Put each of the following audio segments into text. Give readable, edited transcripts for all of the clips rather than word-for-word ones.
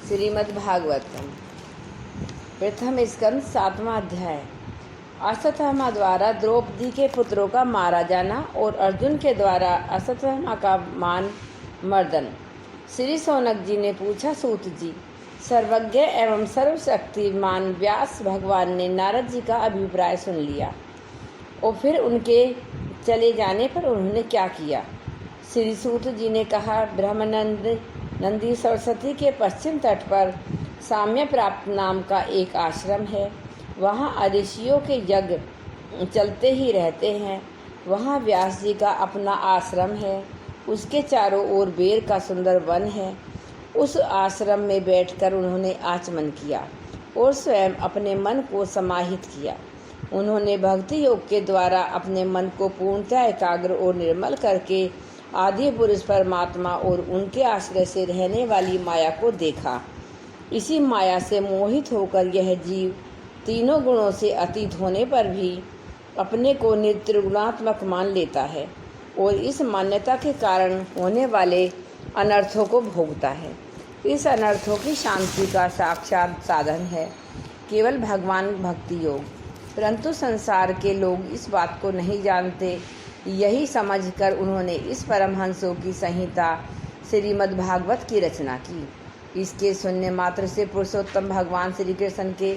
श्रीमद्भागवतम प्रथम स्कंद 7वां अध्याय। अश्वत्थामा द्वारा द्रौपदी के पुत्रों का मारा जाना और अर्जुन के द्वारा अश्वत्थामा का मान मर्दन। श्री सौनक जी ने पूछा, सूत जी, सर्वज्ञ एवं सर्वशक्तिमान व्यास भगवान ने नारद जी का अभिप्राय सुन लिया और फिर उनके चले जाने पर उन्होंने क्या किया? श्री सूत जी ने कहा, ब्रह्मानंद नंदी सरस्वती के पश्चिम तट पर साम्य प्राप्त नाम का एक आश्रम है। वहाँ ऋषियों के यज्ञ चलते ही रहते हैं। वहाँ व्यास जी का अपना आश्रम है। उसके चारों ओर बेर का सुंदर वन है। उस आश्रम में बैठकर उन्होंने आचमन किया और स्वयं अपने मन को समाहित किया। उन्होंने भक्ति योग के द्वारा अपने मन को पूर्णतः एकाग्र और निर्मल करके आदि पुरुष परमात्मा और उनके आश्रय से रहने वाली माया को देखा। इसी माया से मोहित होकर यह जीव तीनों गुणों से अतीत होने पर भी अपने को निर्त्रिगुणात्मक मान लेता है और इस मान्यता के कारण होने वाले अनर्थों को भोगता है। इस अनर्थों की शांति का साक्षात साधन है केवल भगवान भक्ति योग। परंतु संसार के लोग इस बात को नहीं जानते। यही समझकर उन्होंने इस परमहंसों की संहिता श्रीमद्भागवत की रचना की। इसके सुनने मात्र से पुरुषोत्तम भगवान श्री कृष्ण के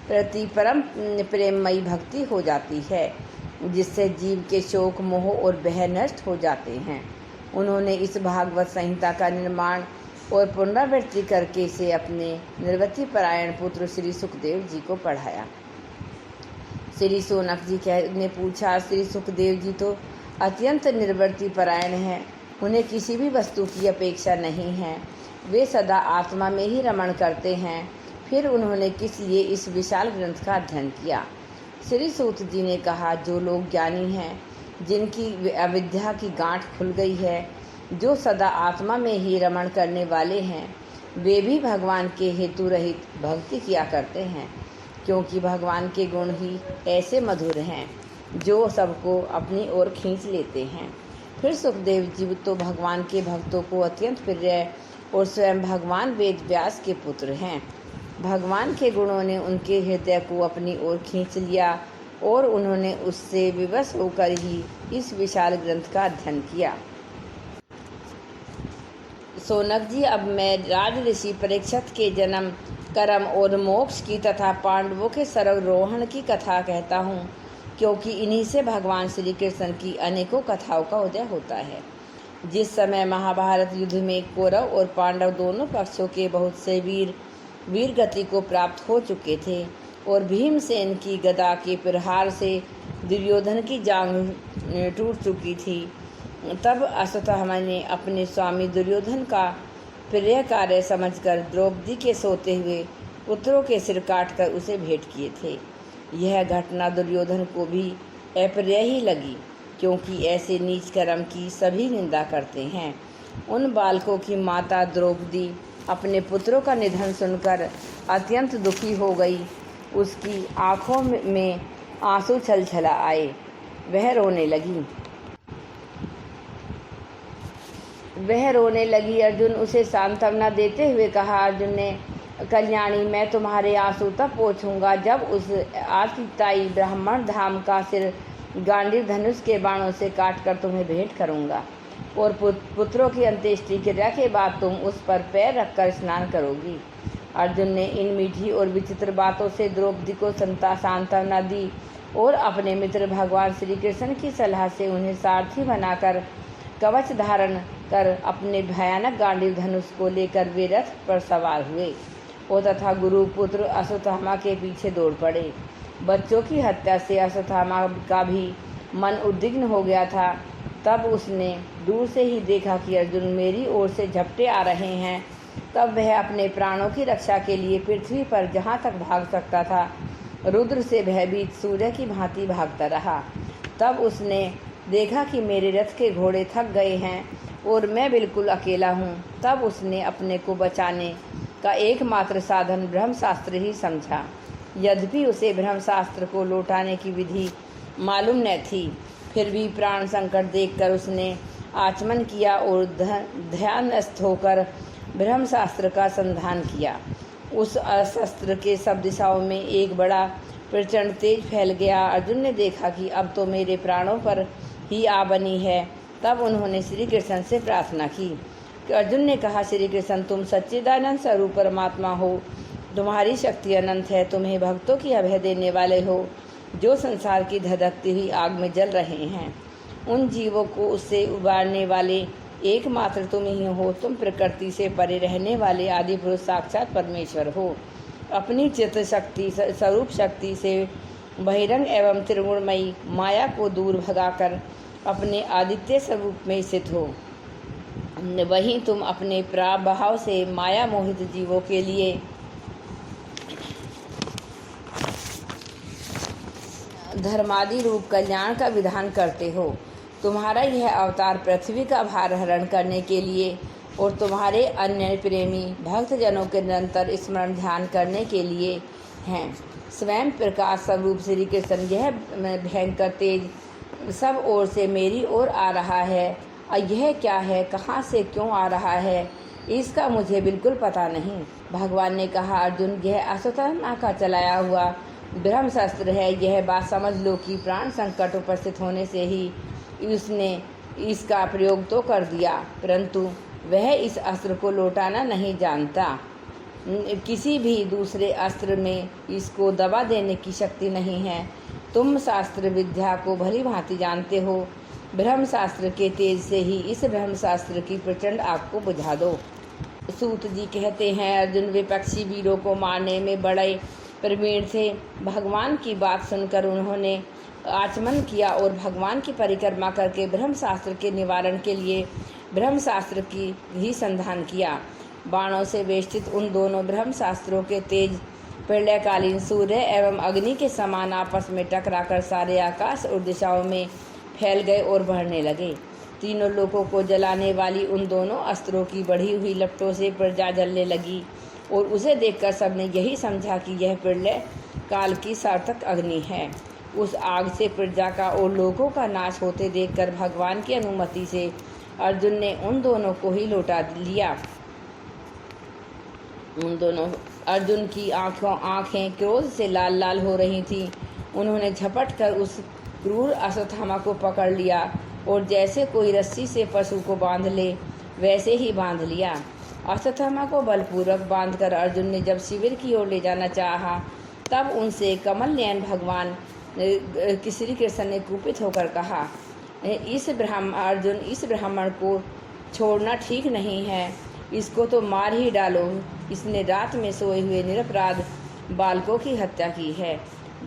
प्रति परम प्रेममयी भक्ति हो जाती है, जिससे जीव के शोक मोह और भय नष्ट हो जाते हैं। उन्होंने इस भागवत संहिता का निर्माण और पुनरावृत्ति करके इसे अपने निर्वृत्ति परायण पुत्र श्री सुखदेव जी को पढ़ाया। श्री सौनक जी ने पूछा, श्री सुखदेव जी तो अत्यंत निर्वृत्ति परायण हैं। उन्हें किसी भी वस्तु की अपेक्षा नहीं है। वे सदा आत्मा में ही रमण करते हैं। फिर उन्होंने किस लिए इस विशाल ग्रंथ का अध्ययन किया? श्री सूत जी ने कहा, जो लोग ज्ञानी हैं, जिनकी अविद्या की गांठ खुल गई है, जो सदा आत्मा में ही रमण करने वाले हैं, वे भी भगवान के हेतु रहित भक्ति किया करते हैं, क्योंकि भगवान के गुण ही ऐसे मधुर हैं जो सबको अपनी ओर खींच लेते हैं। फिर सुखदेव जी तो भगवान के भक्तों को अत्यंत प्रिय और स्वयं भगवान वेद व्यास के पुत्र हैं। भगवान के गुणों ने उनके हृदय को अपनी ओर खींच लिया और उन्होंने उससे विवश होकर ही इस विशाल ग्रंथ का अध्ययन किया। सौनक जी, अब मैं राज ऋषि परीक्षित के जन्म, कर्म और मोक्ष की तथा पांडवों के सर्वरोहण की कथा कहता हूँ, क्योंकि इन्हीं से भगवान श्री कृष्ण की अनेकों कथाओं का उदय होता है। जिस समय महाभारत युद्ध में कौरव और पांडव दोनों पक्षों के बहुत से वीर गति को प्राप्त हो चुके थे और भीमसेन की गदा के प्रहार से दुर्योधन की जांघ टूट चुकी थी, तब अश्वत्थामा ने अपने स्वामी दुर्योधन का प्रिय कार्य समझकर द्रौपदी के सोते हुए पुत्रों के सिर काटकर उसे भेंट किए थे। यह घटना दुर्योधन को भी अप्रिय ही लगी, क्योंकि ऐसे नीच कर्म की सभी निंदा करते हैं। उन बालकों की माता द्रौपदी अपने पुत्रों का निधन सुनकर अत्यंत दुखी हो गई। उसकी आंखों में आंसू छलछला आए। वह रोने लगी। अर्जुन उसे सांत्वना देते हुए कहा, अर्जुन ने, कल्याणी, मैं तुम्हारे आंसू तब पोंछूंगा जब उस आतिताई ब्राह्मण धाम का सिर गांडीव धनुष के बाणों से काटकर तुम्हें भेंट करूंगा और पुत्रों की अंत्येष्टि क्रिया के बाद तुम उस पर पैर रखकर स्नान करोगी। अर्जुन ने इन मीठी और विचित्र बातों से द्रौपदी को सांत्वना दी और अपने मित्र भगवान श्री कृष्ण की सलाह से उन्हें सारथी बनाकर कवच धारण कर अपने भयानक गांडीव धनुष को लेकर वे रथ पर सवार हुए और तथा गुरु पुत्र अश्वत्थामा के पीछे दौड़ पड़े। बच्चों की हत्या से अश्वत्थामा का भी मन उद्विग्न हो गया था। तब उसने दूर से ही देखा कि अर्जुन मेरी ओर से झपटे आ रहे हैं। तब वह अपने प्राणों की रक्षा के लिए पृथ्वी पर जहाँ तक भाग सकता था रुद्र से भयभीत सूर्य की भांति भागता रहा। तब उसने देखा कि मेरे रथ के घोड़े थक गए हैं और मैं बिल्कुल अकेला हूँ। तब उसने अपने को बचाने का एकमात्र साधन ब्रह्मशास्त्र ही समझा। यद्यपि उसे ब्रह्मशास्त्र को लौटाने की विधि मालूम न थी, फिर भी प्राण संकट देखकर उसने आचमन किया और ध्यानस्थ होकर ब्रह्मशास्त्र का संधान किया। उस शस्त्र के सब दिशाओं में एक बड़ा प्रचंड तेज फैल गया। अर्जुन ने देखा कि अब तो मेरे प्राणों पर ही आ बनी है। तब उन्होंने श्री कृष्ण से प्रार्थना की कि अर्जुन ने कहा, श्री कृष्ण, तुम सच्चिदानंद स्वरूप परमात्मा हो, तुम्हारी शक्ति अनंत है, तुम्हें भक्तों की अभय देने वाले हो, जो संसार की धधकती हुई आग में जल रहे हैं। उन जीवों को उससे उबारने वाले एकमात्र तुम ही हो। तुम प्रकृति से परे रहने वाले आदि पुरुष साक्षात परमेश्वर हो। अपनी चित्त शक्ति स्वरूप शक्ति से बहिरंग एवं त्रिगुणमयी माया को दूर भगाकर अपने आदित्य स्वरूप में स्थित हो। वहीं तुम अपने प्राभाव से माया मोहित जीवों के लिए धर्मादि रूप कल्याण का विधान करते हो। तुम्हारा यह अवतार पृथ्वी का भार हरण करने के लिए और तुम्हारे अन्य प्रेमी भक्तजनों के निरंतर स्मरण ध्यान करने के लिए हैं। स्वयं प्रकाश स्वरूप श्री कृष्ण यह भयंकर तेज सब ओर से मेरी ओर आ रहा है। और यह क्या है, कहाँ से क्यों आ रहा है, इसका मुझे बिल्कुल पता नहीं। भगवान ने कहा, अर्जुन, यह अश्वत्थामा का चलाया हुआ ब्रह्मशास्त्र है। यह बात समझ लो कि प्राण संकट उपस्थित होने से ही उसने इसका प्रयोग तो कर दिया, परंतु वह इस अस्त्र को लौटाना नहीं जानता। किसी भी दूसरे अस्त्र में इसको दबा देने की शक्ति नहीं है। तुम शास्त्र विद्या को भली भांति जानते हो। ब्रह्मशास्त्र के तेज से ही इस ब्रह्मशास्त्र की प्रचंड आग को बुझा दो। सूत जी कहते हैं, अर्जुन विपक्षी वीरों को मारने में बड़े प्रवीण थे। भगवान की बात सुनकर उन्होंने आचमन किया और भगवान की परिक्रमा करके ब्रह्मशास्त्र के निवारण के लिए ब्रह्मशास्त्र की ही संधान किया। बाणों से वेष्टित उन दोनों ब्रह्मशास्त्रों के तेज प्रलयकालीन सूर्य एवं अग्नि के समान आपस में टकराकर सारे आकाश और दिशाओं में फैल गए और बढ़ने लगे। तीनों लोगों को जलाने वाली उन दोनों अस्त्रों की बढ़ी हुई लपटों से प्रजा जलने लगी और उसे देखकर सबने यही समझा कि यह प्रलय काल की सार्थक अग्नि है। उस आग से प्रजा का और लोगों का नाश होते देखकर भगवान की अनुमति से अर्जुन ने उन दोनों को ही लौटा लिया। अर्जुन की आंखें क्रोध से लाल लाल हो रही थीं। उन्होंने झपट कर उस क्रूर अश्वत्थामा को पकड़ लिया और जैसे कोई रस्सी से पशु को बांध ले वैसे ही बांध लिया। अश्वत्थामा को बलपूर्वक बांधकर अर्जुन ने जब शिविर की ओर ले जाना चाहा, तब उनसे कमल नयन भगवान श्री कृष्ण ने कुपित होकर कहा, इस ब्राह्मण को छोड़ना ठीक नहीं है, इसको तो मार ही डालो। इसने रात में सोए हुए निरपराध बालकों की हत्या की है।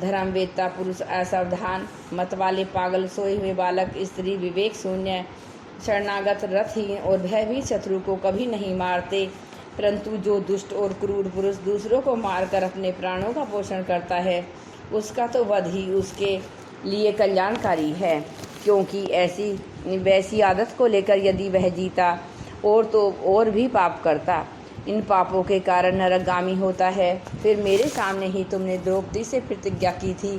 धर्मवेत्ता पुरुष असावधान, मतवाले पागल, सोए हुए बालक, स्त्री, विवेक शून्य, शरणागत, रथहीन और भयभीत शत्रु को कभी नहीं मारते, परंतु जो दुष्ट और क्रूर पुरुष दूसरों को मारकर अपने प्राणों का पोषण करता है, उसका तो वध ही उसके लिए कल्याणकारी है। क्योंकि वैसी आदत को लेकर यदि वह जीता और भी पाप करता, इन पापों के कारण नरकगामी होता है। फिर मेरे सामने ही तुमने द्रौपदी से प्रतिज्ञा की थी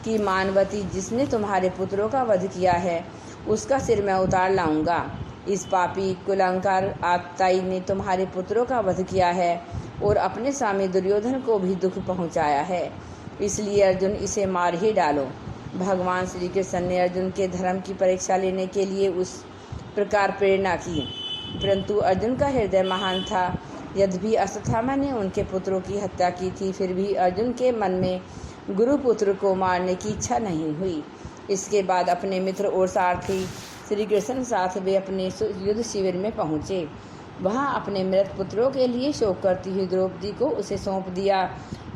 कि मानवती, जिसने तुम्हारे पुत्रों का वध किया है, उसका सिर मैं उतार लाऊंगा। इस पापी कुलंकार आतताई ने तुम्हारे पुत्रों का वध किया है और अपने स्वामी दुर्योधन को भी दुख पहुंचाया है। इसलिए अर्जुन, इसे मार ही डालो। भगवान श्री कृष्ण ने अर्जुन के धर्म की परीक्षा लेने के लिए उस प्रकार प्रेरणा की, परंतु अर्जुन का हृदय महान था। यद्यपि अश्वत्थामा ने उनके पुत्रों की हत्या की थी, फिर भी अर्जुन के मन में गुरुपुत्र को मारने की इच्छा नहीं हुई। इसके बाद अपने मित्र और सारथी श्री कृष्ण साथ वे अपने युद्ध शिविर में पहुँचे। वहाँ अपने मृत पुत्रों के लिए शोक करती हुई द्रौपदी को उसे सौंप दिया।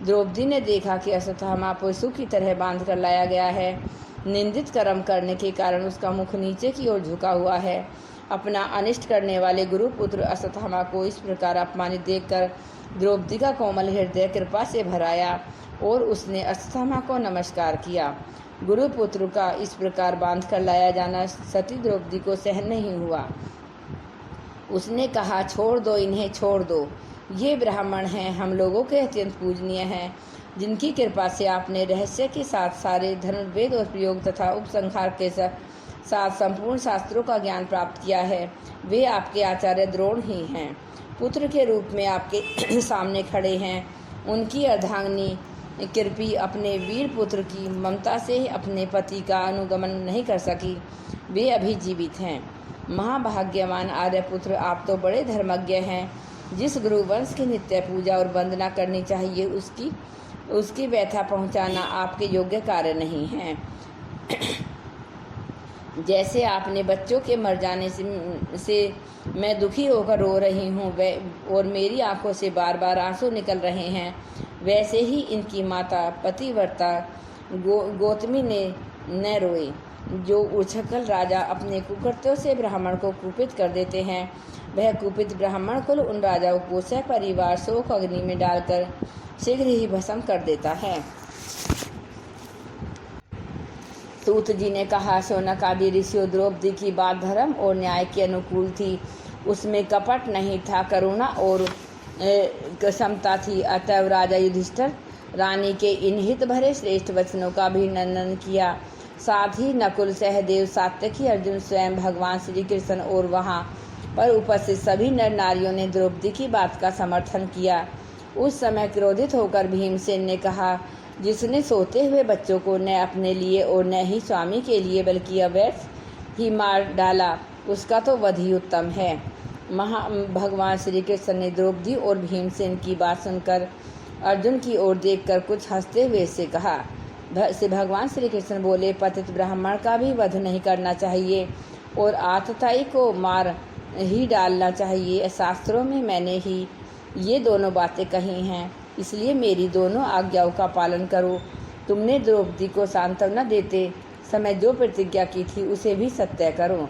द्रौपदी ने देखा कि अश्वत्थामा पशु की तरह बांध कर लाया गया है। निंदित कर्म करने के कारण उसका मुख नीचे की ओर झुका हुआ है। अपना अनिष्ट करने वाले गुरुपुत्र अश्वत्थामा को इस प्रकार अपमानित देखकर द्रौपदी का कोमल हृदय कृपा से भराया और उसने अश्वत्थामा को नमस्कार किया। गुरुपुत्र का इस प्रकार बांध कर लाया जाना सती द्रौपदी को सहन नहीं हुआ। उसने कहा, छोड़ दो, इन्हें छोड़ दो। ये ब्राह्मण हैं, हम लोगों के अत्यंत पूजनीय हैं, जिनकी कृपा से आपने रहस्य के साथ सारे धनुर्वेद और प्रयोग तथा उपसंहार के साथ संपूर्ण शास्त्रों का ज्ञान प्राप्त किया है। वे आपके आचार्य द्रोण ही हैं। पुत्र के रूप में आपके सामने खड़े हैं। उनकी अर्धांगिनी कृपी अपने वीर पुत्र की ममता से अपने पति का अनुगमन नहीं कर सकी। वे अभी जीवित हैं। महाभाग्यवान आर्यपुत्र, आप तो बड़े धर्मज्ञ हैं। जिस गुरुवंश की नित्य पूजा और वंदना करनी चाहिए उसकी व्यथा पहुंचाना आपके योग्य कार्य नहीं है। जैसे आपने बच्चों के मर जाने से मैं दुखी होकर रो रही हूँ और मेरी आंखों से बार बार आंसू निकल रहे हैं, वैसे ही इनकी माता पतिव्रता गौतमी ने न रोए। जो उछकल राजा अपने कुकृत्यों से ब्राह्मण को कुपित कर देते हैं, वह कुपित ब्राह्मण कुल उन राजाओं को सपरिवार शोक अग्नि में डालकर शीघ्र ही भस्म कर देता है। सूत जी ने कहा, शौनक आदि ऋषियों, द्रौपदी की बात धर्म और न्याय के अनुकूल थी। उसमें कपट नहीं था, करुणा और क्षमता थी। अतः राजा युधिष्ठिर रानी के इन हित भरे श्रेष्ठ वचनों का अभिनंदन किया। साथ ही नकुल, सहदेव, सात्यकी, अर्जुन, स्वयं भगवान श्री कृष्ण और वहाँ पर उपस्थित सभी नर नारियों ने द्रौपदी की बात का समर्थन किया। उस समय क्रोधित होकर भीमसेन ने कहा, जिसने सोते हुए बच्चों को न अपने लिए और न ही स्वामी के लिए बल्कि अवैध ही मार डाला, उसका तो वध ही उत्तम है। भगवान श्री कृष्ण ने द्रौपदी और भीमसेन की बात सुनकर अर्जुन की ओर देखकर कुछ हंसते हुए से कहा। भगवान श्री कृष्ण बोले, पतित ब्राह्मण का भी वध नहीं करना चाहिए और आतताई को मार ही डालना चाहिए। शास्त्रों में मैंने ही ये दोनों बातें कही हैं, इसलिए मेरी दोनों आज्ञाओं का पालन करो। तुमने द्रौपदी को सांत्वना देते समय जो प्रतिज्ञा की थी उसे भी सत्य करो।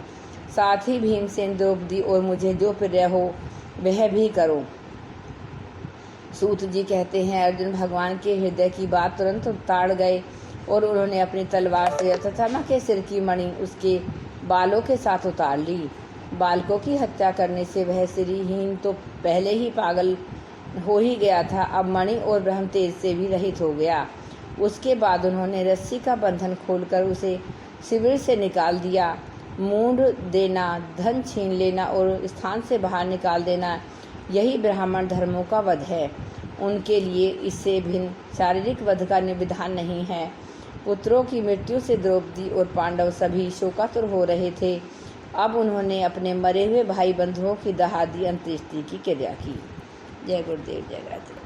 साथ ही भीमसेन, द्रौपदी और मुझे जो प्रिय हो वह भी करो। सूत जी कहते हैं, अर्जुन भगवान के हृदय की बात तुरंत ताड़ गए और उन्होंने अपनी तलवार से अश्वत्थामा के सिर की मणि उसके बालों के साथ उतार ली। बालकों की हत्या करने से वह श्रीहीन तो पहले ही पागल हो ही गया था, अब मणि और ब्रह्म तेज से भी रहित हो गया। उसके बाद उन्होंने रस्सी का बंधन खोलकर उसे शिविर से निकाल दिया। मूंढ देना, धन छीन लेना और स्थान से बाहर निकाल देना, यही ब्राह्मण धर्मों का वध है। उनके लिए इससे भिन्न शारीरिक वध का विधान नहीं है। पुत्रों की मृत्यु से द्रौपदी और पांडव सभी शोकातुर हो रहे थे। अब उन्होंने अपने मरे हुए भाई बंधुओं की दहादी अंत्येष्टि की क्रिया की। जय गुरुदेव, जय गायत्री।